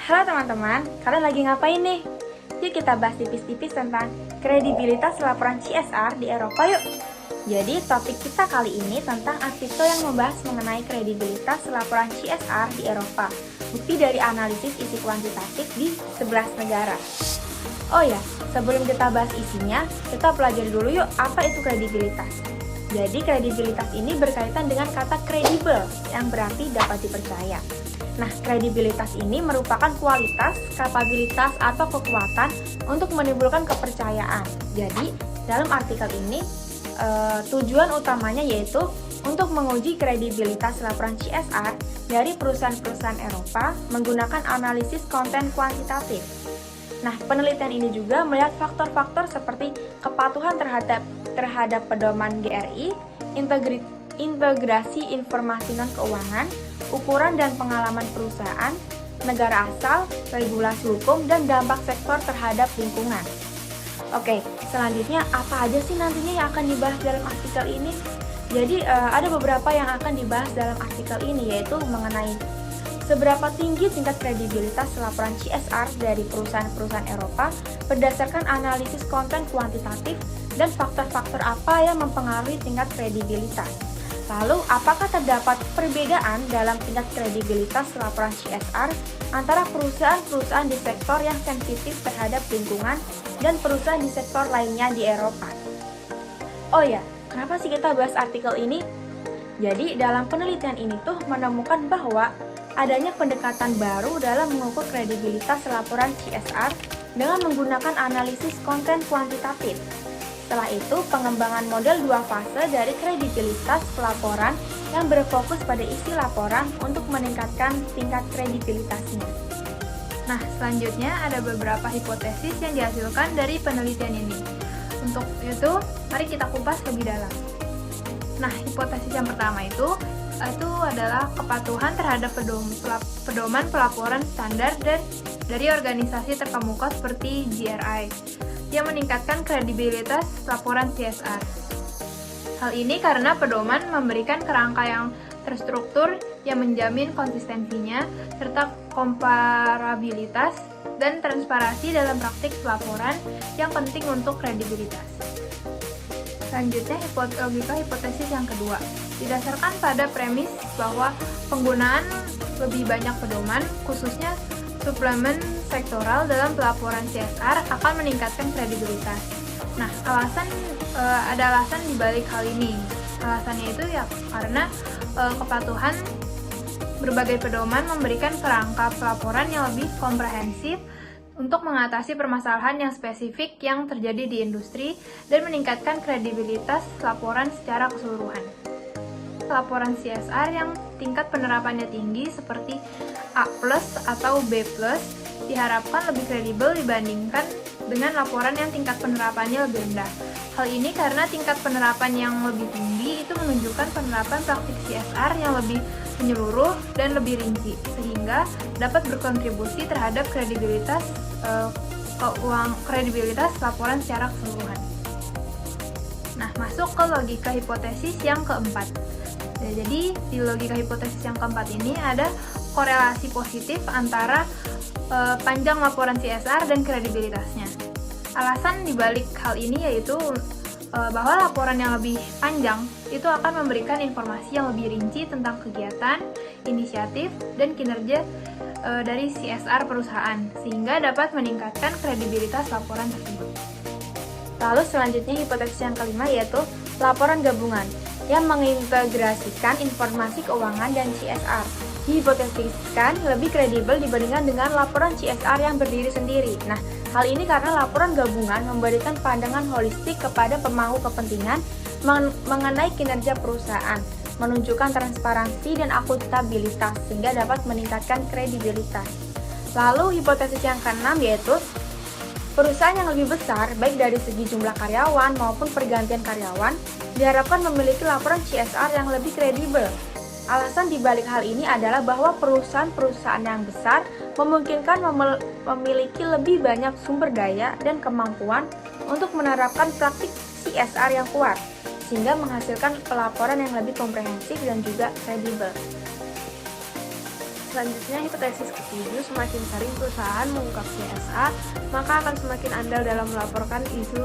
Halo teman-teman, kalian lagi ngapain nih? Yuk kita bahas tipis-tipis tentang kredibilitas laporan CSR di Eropa yuk. Jadi topik kita kali ini tentang artikel yang membahas mengenai kredibilitas laporan CSR di Eropa. Bukti dari analisis isi kuantitatif di 11 negara. Oh ya, sebelum kita bahas isinya, kita pelajari dulu yuk apa itu kredibilitas. Jadi kredibilitas ini berkaitan dengan kata kredibel yang berarti dapat dipercaya. Nah, kredibilitas ini merupakan kualitas, kapabilitas, atau kekuatan untuk menimbulkan kepercayaan. Jadi, dalam artikel ini, tujuan utamanya yaitu untuk menguji kredibilitas laporan CSR dari perusahaan-perusahaan Eropa menggunakan analisis konten kuantitatif. Nah, penelitian ini juga melihat faktor-faktor seperti kepatuhan terhadap pedoman GRI, integrasi informasi non-keuangan, ukuran dan pengalaman perusahaan, negara asal, regulasi hukum, dan dampak sektor terhadap lingkungan. Oke, selanjutnya apa aja sih nantinya yang akan dibahas dalam artikel ini? Jadi ada beberapa yang akan dibahas dalam artikel ini, yaitu mengenai seberapa tinggi tingkat kredibilitas laporan CSR dari perusahaan-perusahaan Eropa berdasarkan analisis konten kuantitatif dan faktor-faktor apa yang mempengaruhi tingkat kredibilitas. Lalu, apakah terdapat perbedaan dalam tingkat kredibilitas laporan CSR antara perusahaan-perusahaan di sektor yang sensitif terhadap lingkungan dan perusahaan di sektor lainnya di Eropa? Oh ya, kenapa sih kita bahas artikel ini? Jadi, dalam penelitian ini tuh menemukan bahwa adanya pendekatan baru dalam mengukur kredibilitas laporan CSR dengan menggunakan analisis konten kuantitatif. Setelah itu, pengembangan model 2 fase dari kredibilitas pelaporan yang berfokus pada isi laporan untuk meningkatkan tingkat kredibilitasnya. Nah, selanjutnya ada beberapa hipotesis yang dihasilkan dari penelitian ini. Untuk itu, mari kita kupas lebih dalam. Nah, hipotesis yang pertama itu adalah kepatuhan terhadap pedoman pelaporan standar dari organisasi terkemuka seperti GRI yang meningkatkan kredibilitas laporan CSR. Hal ini karena pedoman memberikan kerangka yang terstruktur yang menjamin konsistensinya serta komparabilitas dan transparansi dalam praktik pelaporan yang penting untuk kredibilitas. Selanjutnya, logika hipotesis yang kedua didasarkan pada premis bahwa penggunaan lebih banyak pedoman, khususnya suplemen sektoral dalam pelaporan CSR akan meningkatkan kredibilitas. Nah, ada alasan dibalik hal ini. Alasannya itu ya karena kepatuhan berbagai pedoman memberikan kerangka pelaporan yang lebih komprehensif untuk mengatasi permasalahan yang spesifik yang terjadi di industri dan meningkatkan kredibilitas laporan secara keseluruhan. Laporan CSR yang tingkat penerapannya tinggi seperti A+ atau B+ diharapkan lebih kredibel dibandingkan dengan laporan yang tingkat penerapannya lebih rendah. Hal ini karena tingkat penerapan yang lebih tinggi itu menunjukkan penerapan praktik CSR yang lebih menyeluruh dan lebih rinci, sehingga dapat berkontribusi terhadap kredibilitas laporan secara keseluruhan. Nah, masuk ke logika hipotesis yang keempat. Jadi, di logika hipotesis yang keempat ini ada korelasi positif antara panjang laporan CSR dan kredibilitasnya. Alasan dibalik hal ini yaitu bahwa laporan yang lebih panjang itu akan memberikan informasi yang lebih rinci tentang kegiatan, inisiatif, dan kinerja dari CSR perusahaan, sehingga dapat meningkatkan kredibilitas laporan tersebut. Lalu selanjutnya hipotesis yang kelima yaitu laporan gabungan yang mengintegrasikan informasi keuangan dan CSR. Dihipotesiskan lebih kredibel dibandingkan dengan laporan CSR yang berdiri sendiri. Nah, hal ini karena laporan gabungan memberikan pandangan holistik kepada pemangku kepentingan mengenai kinerja perusahaan, menunjukkan transparansi dan akuntabilitas sehingga dapat meningkatkan kredibilitas. Lalu hipotesis yang keenam yaitu perusahaan yang lebih besar, baik dari segi jumlah karyawan maupun pergantian karyawan, diharapkan memiliki laporan CSR yang lebih kredibel. Alasan dibalik hal ini adalah bahwa perusahaan-perusahaan yang besar memungkinkan memiliki lebih banyak sumber daya dan kemampuan untuk menerapkan praktik CSR yang kuat, sehingga menghasilkan pelaporan yang lebih komprehensif dan juga kredibel. Selanjutnya, hipotesis ketujuh, semakin sering perusahaan mengungkap CSR, maka akan semakin andal dalam melaporkan isu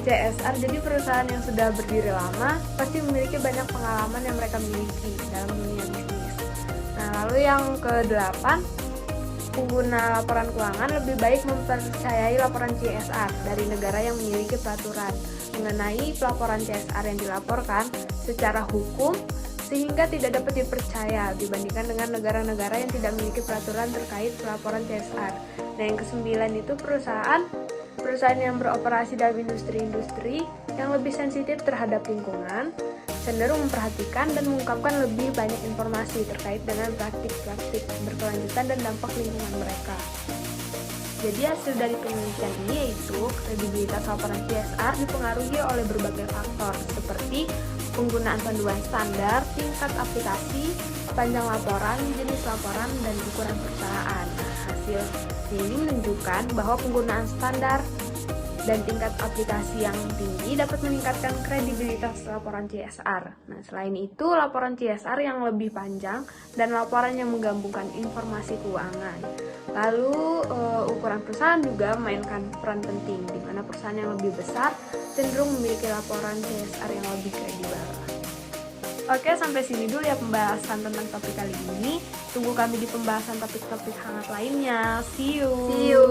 CSR. Jadi perusahaan yang sudah berdiri lama pasti memiliki banyak pengalaman yang mereka miliki dalam dunia bisnis. Nah, lalu yang ke-8, pengguna laporan keuangan lebih baik mempercayai laporan CSR dari negara yang memiliki peraturan mengenai pelaporan CSR yang dilaporkan secara hukum, sehingga tidak dapat dipercaya dibandingkan dengan negara-negara yang tidak memiliki peraturan terkait pelaporan CSR. Nah, yang ke-9 itu perusahaan yang beroperasi dalam industri-industri yang lebih sensitif terhadap lingkungan, cenderung memperhatikan dan mengungkapkan lebih banyak informasi terkait dengan praktik-praktik berkelanjutan dan dampak lingkungan mereka. Jadi hasil dari penelitian ini yaitu kredibilitas laporan CSR dipengaruhi oleh berbagai faktor seperti penggunaan panduan standar, tingkat aplikasi, panjang laporan, jenis laporan, dan ukuran perusahaan. Nah, hasil ini menunjukkan bahwa penggunaan standar dan tingkat aplikasi yang tinggi dapat meningkatkan kredibilitas laporan CSR. Nah, selain itu, laporan CSR yang lebih panjang dan laporan yang menggabungkan informasi keuangan. Lalu, ukuran perusahaan juga memainkan peran penting, di mana perusahaan yang lebih besar cenderung memiliki laporan CSR yang lebih kredibel. Oke, sampai sini dulu ya pembahasan tentang topik kali ini. Tunggu kami di pembahasan topik-topik hangat lainnya. See you!